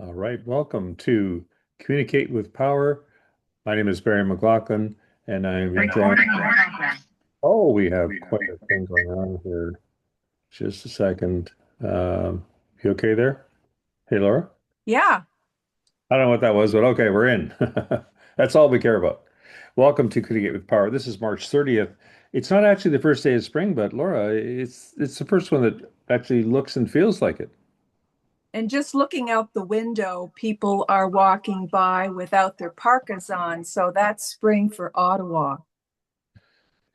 All right, welcome to Communicate with Power. My name is Barry McLaughlin, and I'm joined. Oh, we have quite a thing going on here. Just a second. You okay there? Hey, Laura? Yeah. I don't know what that was, but okay, we're in. That's all we care about. Welcome to Communicate with Power. This is March 30th. It's not actually the first day of spring, but Laura, it's the first one that actually looks and feels like it. And just looking out the window, people are walking by without their parkas on. So that's spring for Ottawa.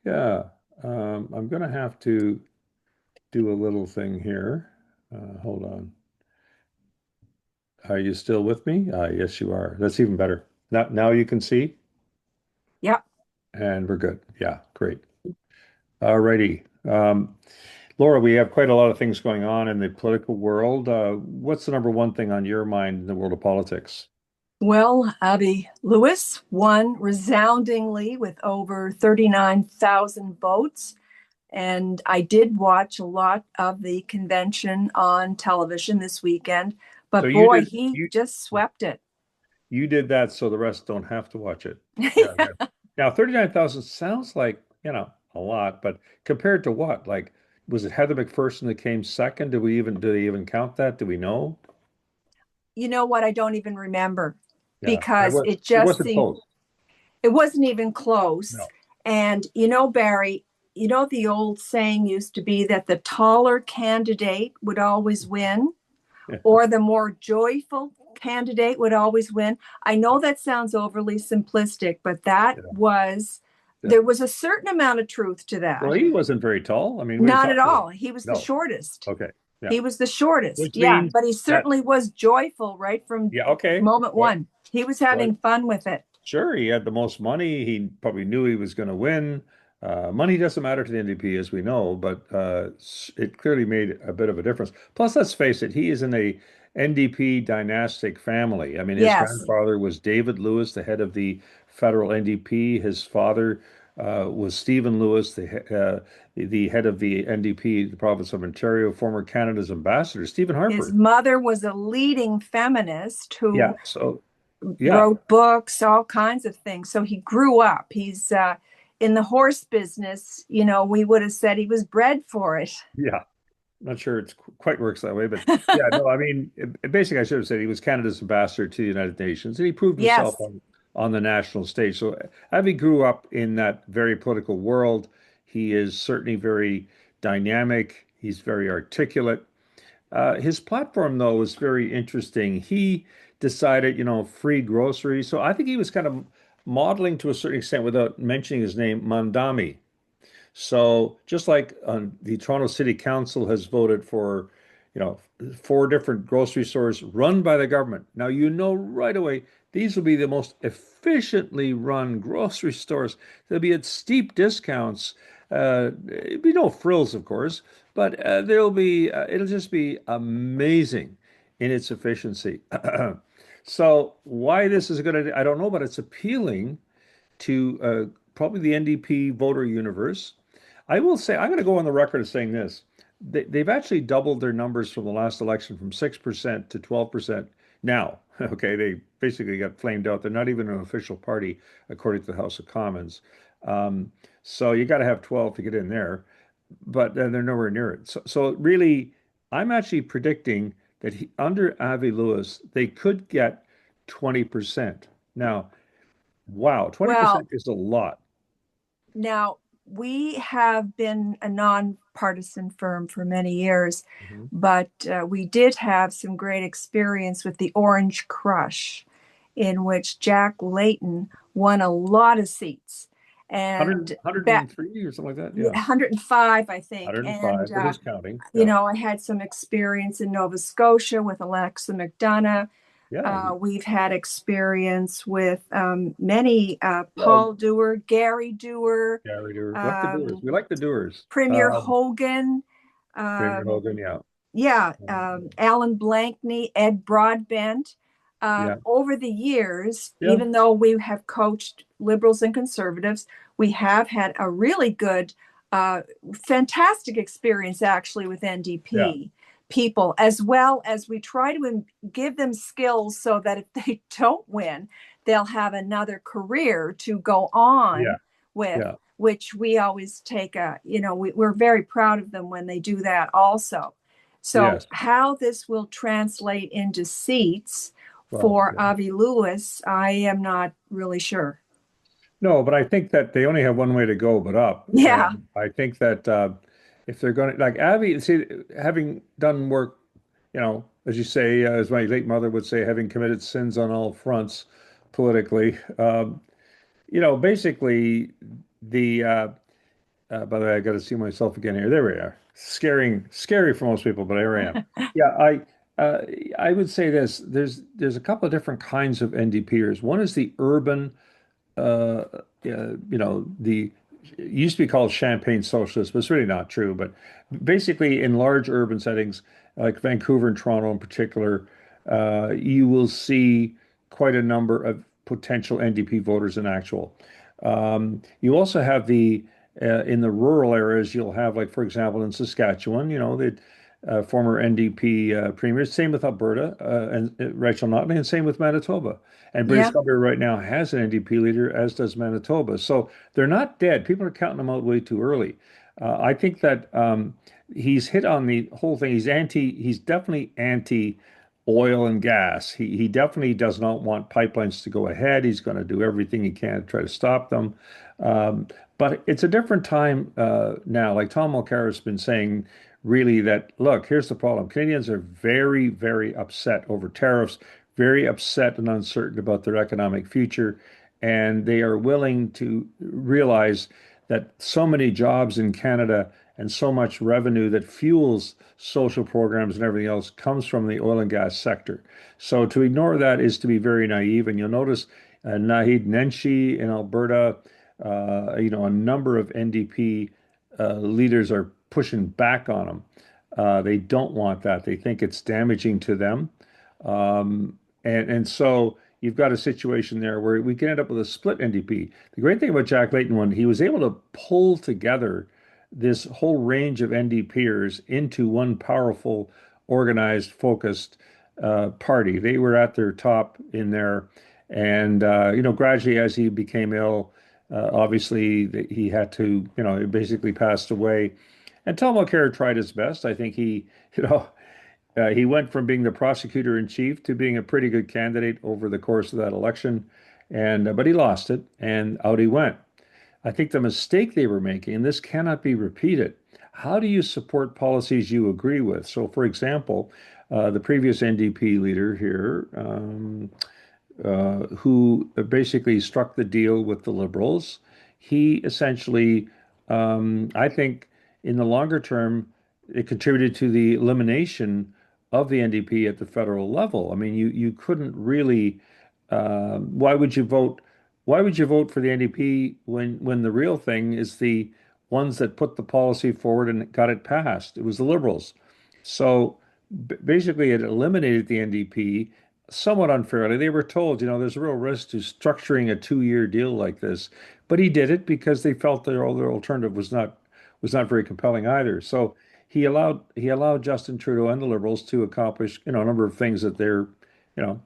Yeah, I'm gonna have to do a little thing here. Hold on. Are you still with me? Yes, you are. That's even better. Now you can see, Yep. and we're good. Yeah, great. All righty. Laura, we have quite a lot of things going on in the political world. What's the number one thing on your mind in the world of politics? Well, Avi Lewis won resoundingly with over 39,000 votes. And I did watch a lot of the convention on television this weekend. So But you boy, did he you just swept it. you did that so the rest don't have to watch it. Yeah, yeah. Now 39,000 sounds like, a lot, but compared to what? Like, was it Heather McPherson that came second? Do they even count that? Do we know? You know what? I don't even remember Yeah, because it it just wasn't seemed close. it wasn't even close. No. And Barry, the old saying used to be that the taller candidate would always win, or the more joyful candidate would always win. I know that sounds overly simplistic, but Yeah, yeah. there was a certain amount of truth to Well, that. he wasn't very tall. I mean, what are you Not at talking about? all. He was the No. shortest. Okay. Yeah. He was the shortest. Which Yeah, means but he that, certainly was joyful right from yeah, okay. moment But, one. He was but having fun with it. sure, he had the most money. He probably knew he was going to win. Money doesn't matter to the NDP, as we know, but it clearly made a bit of a difference. Plus, let's face it, he is in a NDP dynastic family. I mean, his Yes. grandfather was David Lewis, the head of the federal NDP. His father was Stephen Lewis, the head of the NDP, the province of Ontario, former Canada's ambassador, Stephen His Harper. mother was a leading feminist Yeah, who so yeah, wrote books, all kinds of things. So he grew up. He's in the horse business. We would have said he was bred for it. yeah. Not sure it quite works that way, but yeah, no, I mean, basically, I should have said he was Canada's ambassador to the United Nations, and he proved himself Yes. on the national stage. So, Avi grew up in that very political world. He is certainly very dynamic. He's very articulate. His platform, though, was very interesting. He decided, free groceries. So I think he was kind of modeling to a certain extent, without mentioning his name, Mandami. So just like the Toronto City Council has voted for, you know, four different grocery stores run by the government. Now you know right away these will be the most efficiently run grocery stores. They'll be at steep discounts. It'll be no frills, of course, but it'll just be amazing in its efficiency. So why this is a good idea, I don't know, but it's appealing to probably the NDP voter universe. I will say, I'm going to go on the record as saying this. They've actually doubled their numbers from the last election from 6% to 12% now. Okay, they basically got flamed out. They're not even an official party, according to the House of Commons. Um, so you got to have 12 to get in there, but they're nowhere near it. So really, I'm actually predicting that under Avi Lewis, they could get 20%. Now, wow, Well, 20% is a lot. now we have been a nonpartisan firm for many years, Mhm. but we did have some great experience with the Orange Crush, in which Jack Layton won a lot of seats. 100, And back 103 or something like that. Yeah. 105, I think. And 105, but who's counting? Yeah. I had some experience in Nova Scotia with Alexa McDonough. Yeah. We've had experience with many Well, Paul Dewar, Gary Dewar, Gary Doers. We like the doers. um, We like the doers. Premier Hogan, Premier um, Hogan. Yeah. yeah, Alan Blankney, Ed Broadbent. Yeah. Over the years, Yeah. even though we have coached liberals and conservatives, we have had a really good, uh, fantastic experience actually with Yeah. NDP people, as well as we try to give them skills so that if they don't win, they'll have another career to go Yeah, on with, yeah, which we always take we're very proud of them when they do that also. So yes. how this will translate into seats Well, for yeah. Avi Lewis, I am not really sure. No, but I think that they only have one way to go but up. Yeah. And I think that if they're going to, like Abby, see, having done work, as you say, as my late mother would say, having committed sins on all fronts politically, basically the, by the way, I got to see myself again here. There we are. Scary for most people, but here I am. Yeah, I would say this. There's a couple of different kinds of NDPers. One is the urban the it used to be called champagne socialist, but it's really not true. But basically, in large urban settings like Vancouver and Toronto in particular, you will see quite a number of potential NDP voters in actual. You also have the in the rural areas, you'll have, like, for example, in Saskatchewan, the former NDP premier. Same with Alberta and Rachel Notley, and same with Manitoba. And British Yeah. Columbia right now has an NDP leader, as does Manitoba. So they're not dead. People are counting them out way too early. I think that he's hit on the whole thing. He's definitely anti oil and gas. He definitely does not want pipelines to go ahead. He's going to do everything he can to try to stop them. Um, but it's a different time now. Like Tom Mulcair has been saying, really, that look, here's the problem. Canadians are very, very upset over tariffs, very upset and uncertain about their economic future, and they are willing to realize that so many jobs in Canada and so much revenue that fuels social programs and everything else comes from the oil and gas sector. So to ignore that is to be very naive. And you'll notice Naheed Nenshi in Alberta, a number of NDP leaders are pushing back on him. They don't want that. They think it's damaging to them. And so you've got a situation there where we can end up with a split NDP. The great thing about Jack Layton, when he was able to pull together this whole range of NDPers into one powerful, organized, focused party. They were at their top in there. And, gradually as he became ill, obviously he had to, he basically passed away. And Tom Mulcair tried his best. I think he went from being the prosecutor in chief to being a pretty good candidate over the course of that election, and but he lost it, and out he went. I think the mistake they were making, and this cannot be repeated. How do you support policies you agree with? So, for example, the previous NDP leader here, who basically struck the deal with the Liberals. He essentially, I think, in the longer term, it contributed to the elimination of the NDP at the federal level. I mean, you couldn't really. Why would you vote? Why would you vote for the NDP when the real thing is the ones that put the policy forward and got it passed? It was the Liberals. So basically, it eliminated the NDP somewhat unfairly. They were told, there's a real risk to structuring a 2-year deal like this, but he did it because they felt their alternative was not very compelling either. So he allowed Justin Trudeau and the Liberals to accomplish, a number of things that their,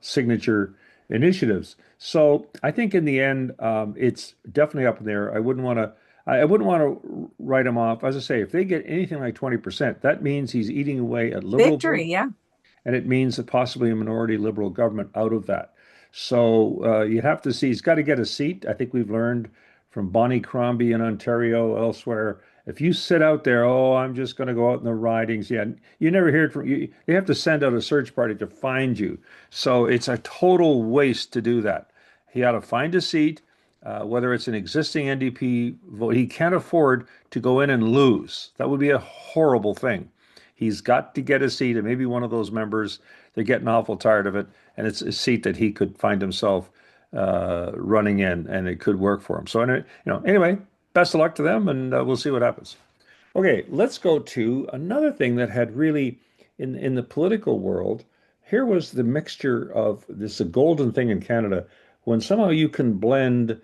signature initiatives. So I think in the end, it's definitely up in there. I wouldn't want to write him off. As I say, if they get anything like 20%, that means he's eating away at liberal Victory. votes, Yeah. and it means that possibly a minority liberal government out of that. So you have to see, he's got to get a seat. I think we've learned from Bonnie Crombie in Ontario, elsewhere. If you sit out there, oh, I'm just going to go out in the ridings, yeah, you never hear it from you. They have to send out a search party to find you. So it's a total waste to do that. He ought to find a seat, whether it's an existing NDP vote. He can't afford to go in and lose. That would be a horrible thing. He's got to get a seat, and maybe one of those members, they're getting awful tired of it, and it's a seat that he could find himself running in, and it could work for him. So, anyway, best of luck to them, and we'll see what happens. Okay, let's go to another thing that had really, in the political world, here was the mixture of this, a golden thing in Canada, when somehow you can blend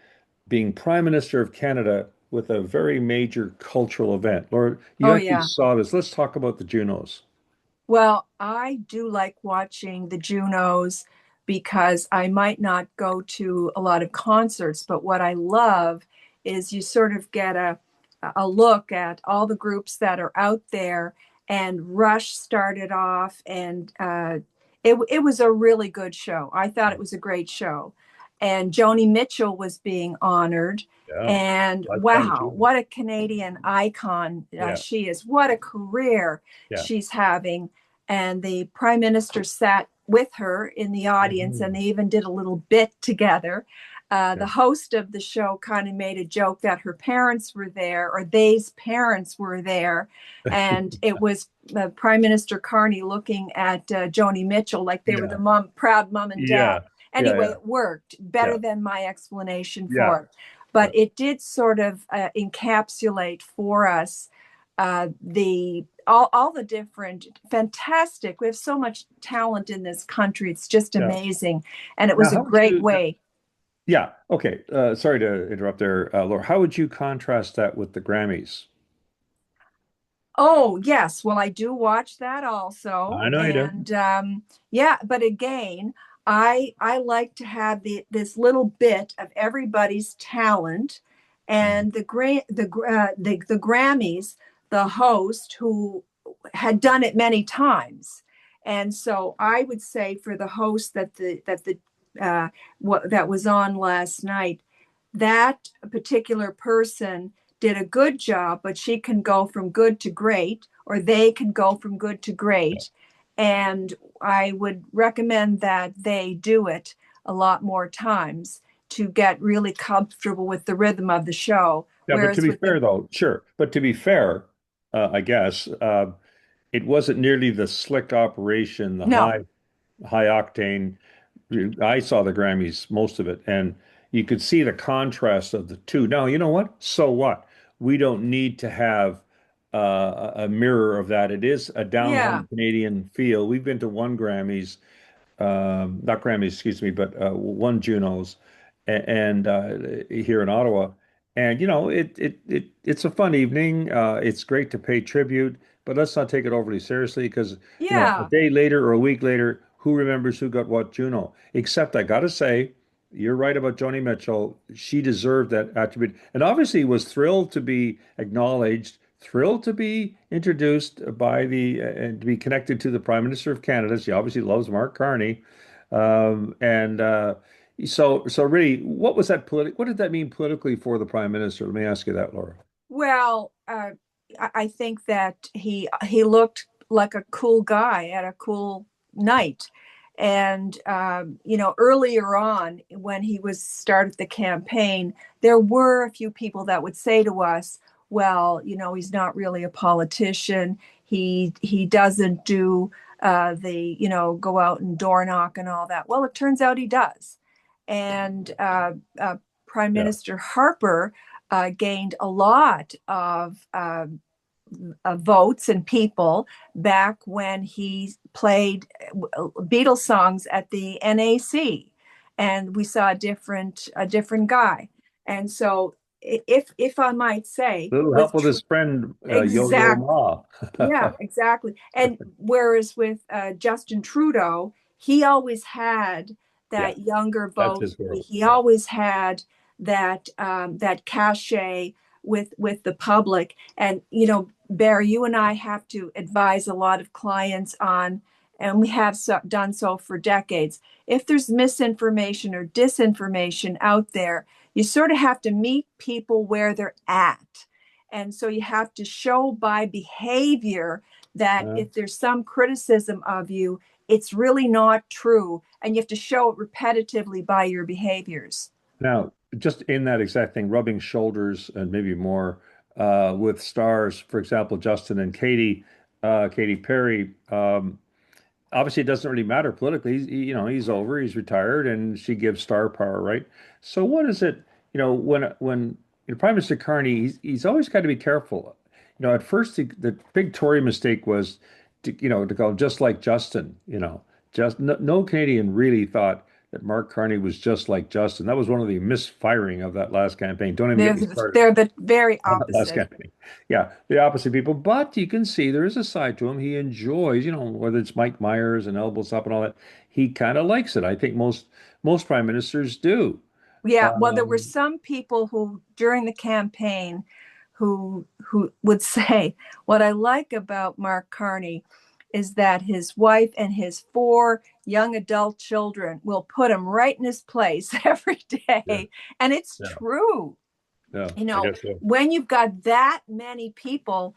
being Prime Minister of Canada with a very major cultural event. Lord, you Oh, actually yeah. saw this. Let's talk about the Junos. Well, I do like watching the Junos because I might not go to a lot of concerts, but what I love is you sort of get a look at all the groups that are out there. And Rush started off, and it was a really good show. I thought it was a great show. And Joni Mitchell was being honored. Yeah. And Lifetime wow, achievement. what a Canadian icon Yeah. she is. What a career Yeah. she's having. And the prime minister sat with her in the audience, and Mhm. they even did a little bit together. Yeah. The host of the show kind of made a joke that her parents were there, or they's parents were there, and it was Prime Minister Carney looking at Joni Mitchell like they were Yeah. the proud mom and dad. Yeah. Yeah. Anyway, Yeah. it worked better Yeah. than my explanation Yeah. for it, but Yeah. it did sort of encapsulate for us the all the different fantastic. We have so much talent in this country. It's just Yeah. amazing, and it Now, was a how would great you? way. Yeah. Okay. Sorry to interrupt there, Laura. How would you contrast that with the Grammys? Oh, yes. Well, I do watch that also. I know you do. And yeah, but again, I like to have this little bit of everybody's talent, Mm. and the Grammys, the host who had done it many times. And so I would say for the host that the what that was on last night, that particular person did a good job, but she can go from good to great, or they can go from good to great. And I would recommend that they do it a lot more times to get really comfortable with the rhythm of the show. Yeah, but to Whereas be with the fair, though, sure. But to be fair, I guess it wasn't nearly the slick operation, the no, high octane. I saw the Grammys, most of it, and you could see the contrast of the two. Now, you know what? So what? We don't need to have a mirror of that. It is a down yeah, home Canadian feel. We've been to one Grammys, not Grammys, excuse me, but one Junos, and here in Ottawa. And it's a fun evening. It's great to pay tribute, but let's not take it overly seriously because a yeah, day later or a week later, who remembers who got what Juno? Except I gotta say, you're right about Joni Mitchell. She deserved that attribute, and obviously was thrilled to be acknowledged, thrilled to be introduced by the and to be connected to the Prime Minister of Canada. She obviously loves Mark Carney, and so really, what was that What did that mean politically for the Prime Minister? Let me ask you that, Laura. well, I think that he looked like a cool guy at a cool night. And earlier on when he was started the campaign, there were a few people that would say to us, "Well, he's not really a politician. He doesn't do the go out and door knock and all that." Well, it turns out he does. And Prime Yeah. Minister Harper gained a lot of votes and people back when he played Beatles songs at the NAC, and we saw a different guy. And so, if I might say, Little help with his friend, Yo-Yo exactly, Ma. yeah, exactly. And whereas with Justin Trudeau, he always had Yeah, that younger that's vote. his world. He Yeah. always had that cachet with the public. And Barry, you and I have to advise a lot of clients on, and we have done so for decades. If there's misinformation or disinformation out there, you sort of have to meet people where they're at. And so you have to show by behavior that Uh, if there's some criticism of you, it's really not true. And you have to show it repetitively by your behaviors. Now, just in that exact thing, rubbing shoulders and maybe more with stars, for example, Justin and Katy Perry. Obviously, it doesn't really matter politically. He's over, he's retired, and she gives star power, right? So, what is it? When Prime Minister Carney, he's always got to be careful. At first, the big Tory mistake was to go just like Justin. Just no Canadian really thought that Mark Carney was just like Justin. That was one of the misfiring of that last campaign. Don't even get They're me started they're the very on that last opposite. campaign. Yeah, the opposite people. But you can see there is a side to him. He enjoys, whether it's Mike Myers and elbows up and all that, he kind of likes it. I think most prime ministers do. Yeah, well, there were Um, some people who during the campaign who would say, what I like about Mark Carney is that his wife and his four young adult children will put him right in his place every yeah, day. And it's yeah, true. yeah. You I know, guess so. when you've got that many people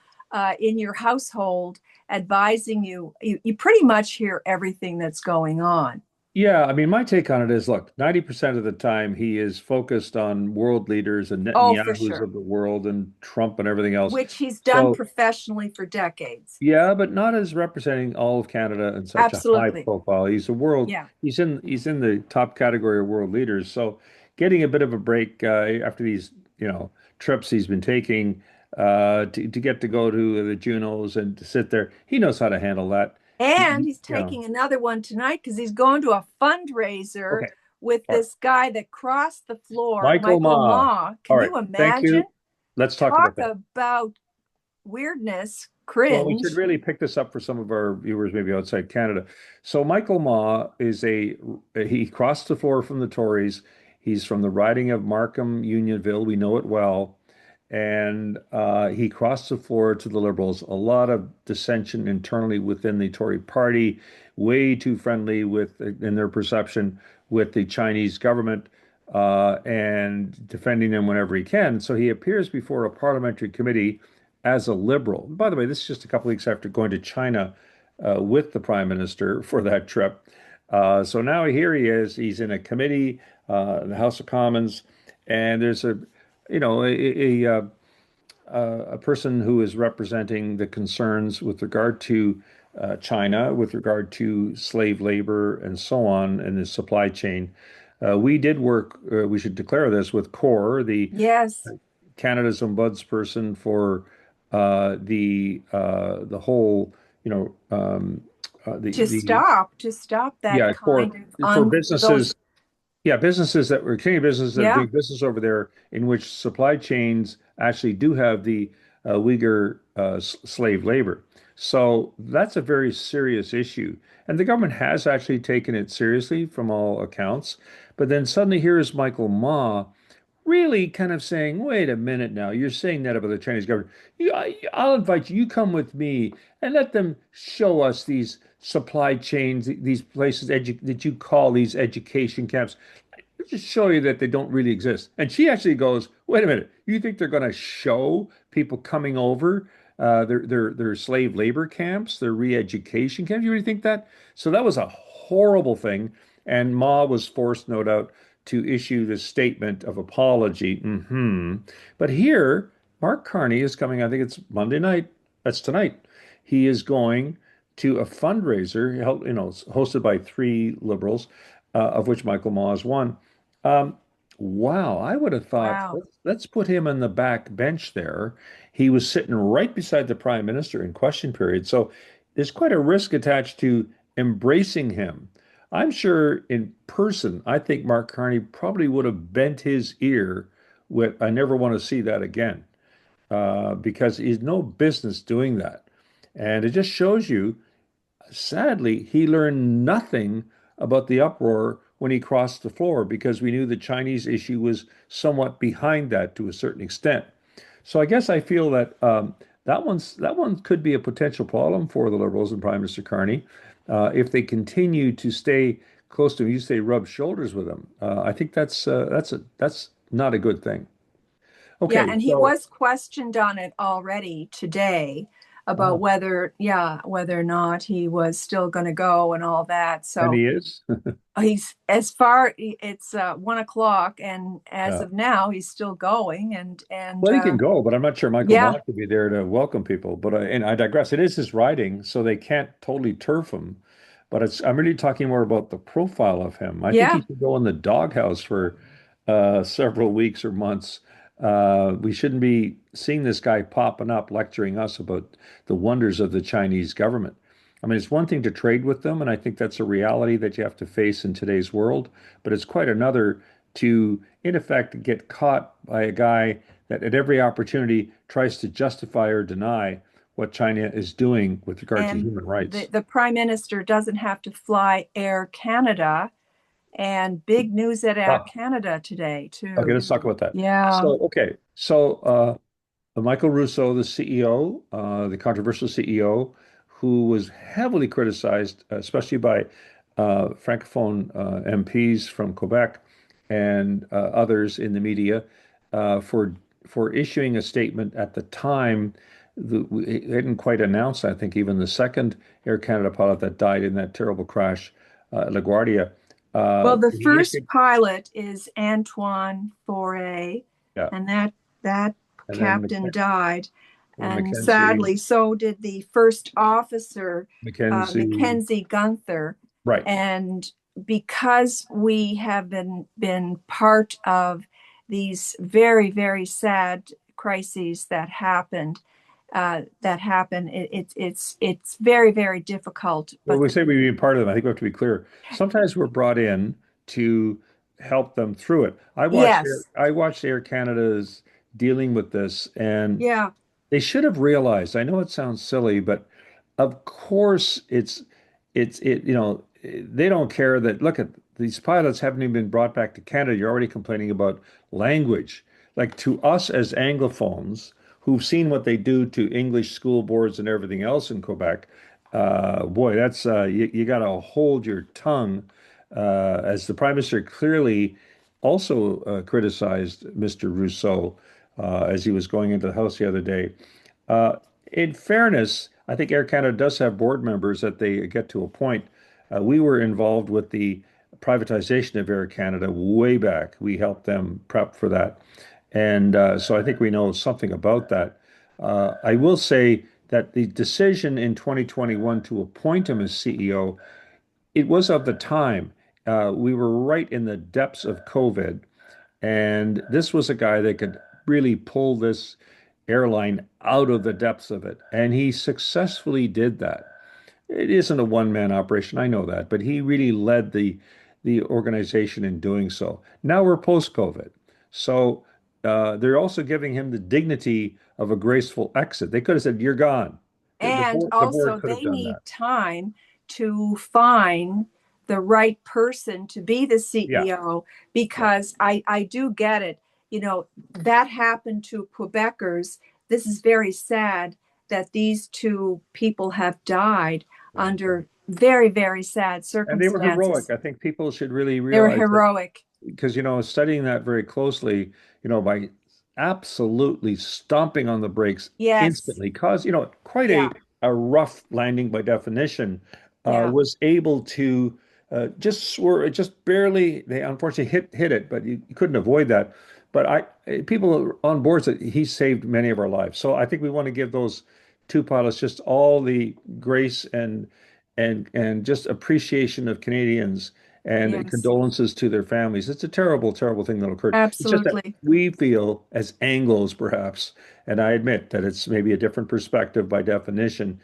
in your household advising you, you pretty much hear everything that's going on. Yeah, I mean, my take on it is, look, 90% of the time he is focused on world leaders and Oh, for Netanyahu's sure. of the world and Trump and everything else. Which he's done So, professionally for decades. yeah, but not as representing all of Canada in such a high Absolutely. profile. Yeah. He's in the top category of world leaders. So, getting a bit of a break after these, trips he's been taking to get to go to the Junos and to sit there, he knows how to handle that. And he's You know, taking another one tonight because he's going to a fundraiser okay, with all right. this guy that crossed the floor, Michael Michael Ma. Ma. All Can right, you thank imagine? you. Let's talk Talk about that. about weirdness, Well, we should cringe. really pick this up for some of our viewers, maybe outside Canada. So Michael Ma he crossed the floor from the Tories. He's from the riding of Markham Unionville. We know it well. And he crossed the floor to the Liberals. A lot of dissension internally within the Tory party, way too friendly in their perception, with the Chinese government, and defending them whenever he can. So he appears before a parliamentary committee as a liberal. By the way, this is just a couple weeks after going to China with the prime minister for that trip. So now here he is. He's in a committee, in the House of Commons, and there's a person who is representing the concerns with regard to China, with regard to slave labor and so on in the supply chain. We did work, we should declare this, with CORE, the Yes. Canada's ombudsperson for the whole, you know, To stop that yeah, kind of for un those. businesses, yeah, businesses that were Canadian businesses that are Yeah. doing business over there, in which supply chains actually do have the Uyghur slave labor. So that's a very serious issue. And the government has actually taken it seriously from all accounts. But then suddenly here's Michael Ma really kind of saying, wait a minute now, you're saying that about the Chinese government. I'll invite you, you come with me and let them show us these supply chains, these places that you call these education camps. Just show you that they don't really exist. And she actually goes, wait a minute, you think they're going to show people coming over their slave labor camps, their re-education camps? You really think that? So that was a horrible thing. And Ma was forced, no doubt, to issue this statement of apology. But here, Mark Carney is coming, I think it's Monday night. That's tonight. He is going to a fundraiser held, hosted by three liberals, of which Michael Ma is one. Um, wow, I would have thought Wow. let's put him on the back bench there. He was sitting right beside the prime minister in question period. So there's quite a risk attached to embracing him. I'm sure in person, I think Mark Carney probably would have bent his ear with, I never want to see that again, because he's no business doing that. And it just shows you, sadly, he learned nothing about the uproar when he crossed the floor because we knew the Chinese issue was somewhat behind that to a certain extent. So I guess I feel that that one could be a potential problem for the Liberals and Prime Minister Carney if they continue to stay close to him. You say rub shoulders with him. I think that's not a good thing. Yeah, Okay, and he so was questioned on it already today about wow, whether or not he was still going to go and all that. and So he is. he's it's 1 o'clock, and as Yeah. of now, he's still going. And Well, he can go, but I'm not sure Michael yeah, Mock could be there to welcome people. But and I digress. It is his riding, so they can't totally turf him. But I'm really talking more about the profile of him. I think he yeah, should go in the doghouse for several weeks or months. We shouldn't be seeing this guy popping up lecturing us about the wonders of the Chinese government. I mean, it's one thing to trade with them, and I think that's a reality that you have to face in today's world, but it's quite another to, in effect, get caught by a guy that at every opportunity tries to justify or deny what China is doing with regard to And human the, rights. the prime minister doesn't have to fly Air Canada. And big news at Air Ah, Canada today, okay, too. let's talk about that. Yeah. Michael Russo, the CEO, the controversial CEO, who was heavily criticized, especially by Francophone MPs from Quebec and others in the media, for issuing a statement at the time. It didn't quite announce, I think, even the second Air Canada pilot that died in that terrible crash at LaGuardia. Well, the He first issued, pilot is Antoine Foray, yeah, and that and then captain died. And Mackenzie, sadly, so did the first officer, Mackenzie, Mackenzie Gunther. right. And because we have been part of these very, very sad crises that happen, it's very, very difficult. Well, But we say we be part of them. I think we have to be clear. Sometimes we're brought in to help them through it. yes, I watched Air Canada's dealing with this, and yeah, they should have realized. I know it sounds silly, but of course they don't care that look at these pilots haven't even been brought back to Canada. You're already complaining about language. Like to us as Anglophones who've seen what they do to English school boards and everything else in Quebec, boy, that's you got to hold your tongue. As the Prime Minister clearly also criticized Mr. Rousseau as he was going into the House the other day. Uh, in fairness, I think Air Canada does have board members that they get to a point. We were involved with the privatization of Air Canada way back. We helped them prep for that. And so I think we know something about that. I will say that the decision in 2021 to appoint him as CEO, it was of the time. We were right in the depths of COVID, and this was a guy that could really pull this airline out of the depths of it. And he successfully did that. It isn't a one-man operation, I know that, but he really led the organization in doing so. Now we're post-COVID. So they're also giving him the dignity of a graceful exit. They could have said, "You're gone." and The board also could have they done need that. time to find the right person to be the Yeah, CEO, yeah. because I do get it. That happened to Quebecers. This is very sad that these two people have died under very, very sad And they were heroic. circumstances. I think people should really They were realize that heroic. because studying that very closely, by absolutely stomping on the brakes Yes. instantly caused, quite Yeah. a rough landing by definition, Yeah. was able to just swerve, just barely. They unfortunately hit it, but you couldn't avoid that. But people on board said he saved many of our lives. So I think we want to give those two pilots just all the grace and just appreciation of Canadians and Yes. condolences to their families. It's a terrible, terrible thing that occurred. It's just that Absolutely. we feel as Anglos, perhaps, and I admit that it's maybe a different perspective by definition,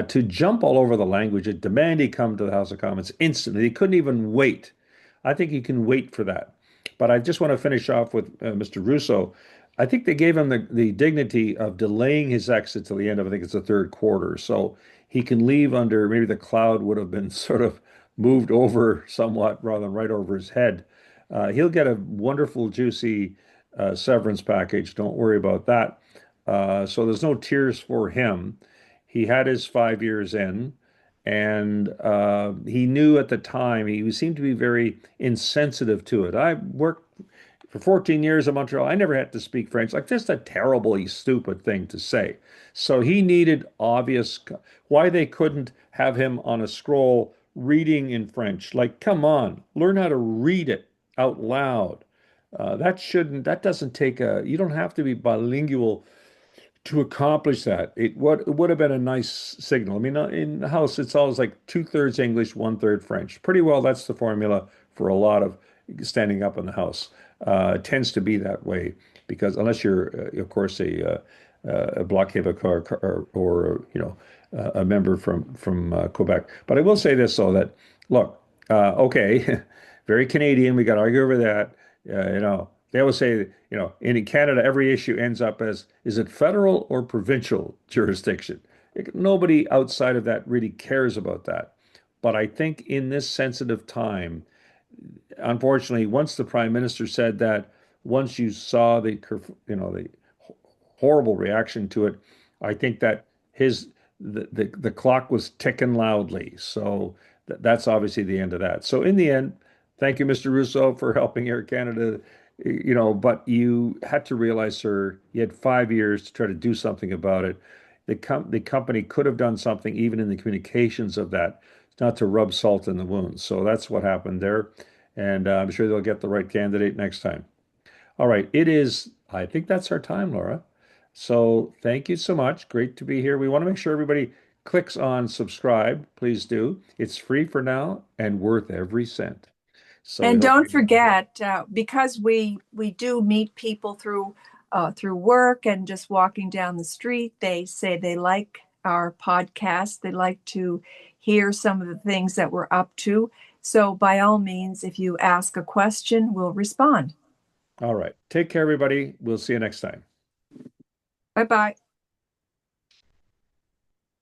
to jump all over the language and demand he come to the House of Commons instantly. He couldn't even wait. I think he can wait for that. But I just want to finish off with Mr. Russo. I think they gave him the dignity of delaying his exit till the end of, I think it's the third quarter. So he can leave under maybe the cloud would have been sort of moved over somewhat rather than right over his head. He'll get a wonderful, juicy severance package. Don't worry about that. So there's no tears for him. He had his 5 years in, and he knew at the time he seemed to be very insensitive to it. I worked for 14 years in Montreal. I never had to speak French. Like, just a terribly stupid thing to say. So he needed obvious why they couldn't have him on a scroll reading in French. Like, come on, learn how to read it out loud. That doesn't take you don't have to be bilingual to accomplish that. It would have been a nice signal. I mean, in the house, it's always like two-thirds English, one-third French. Pretty well, that's the formula for a lot of standing up in the house. It tends to be that way because unless you're, of course, a Bloc Québécois or a member from Quebec. But I will say this though that look, okay, very Canadian. We got to argue over that. They always say, in Canada, every issue ends up as is it federal or provincial jurisdiction? Nobody outside of that really cares about that. But I think in this sensitive time, unfortunately, once the prime minister said that, once you saw the horrible reaction to it, I think that the clock was ticking loudly. So that's obviously the end of that. So in the end, thank you, Mr. Rousseau, for helping Air Canada. But you had to realize, sir, you had 5 years to try to do something about it. The company could have done something even in the communications of that, not to rub salt in the wounds. So that's what happened there. And I'm sure they'll get the right candidate next time. All right. I think that's our time, Laura. So thank you so much. Great to be here. We want to make sure everybody clicks on subscribe. Please do. It's free for now and worth every cent. So we And hope don't you enjoy. forget, because we do meet people through work and just walking down the street, they say they like our podcast. They like to hear some of the things that we're up to. So by all means, if you ask a question, we'll respond. All right. Take care, everybody. We'll see you next time. Bye bye.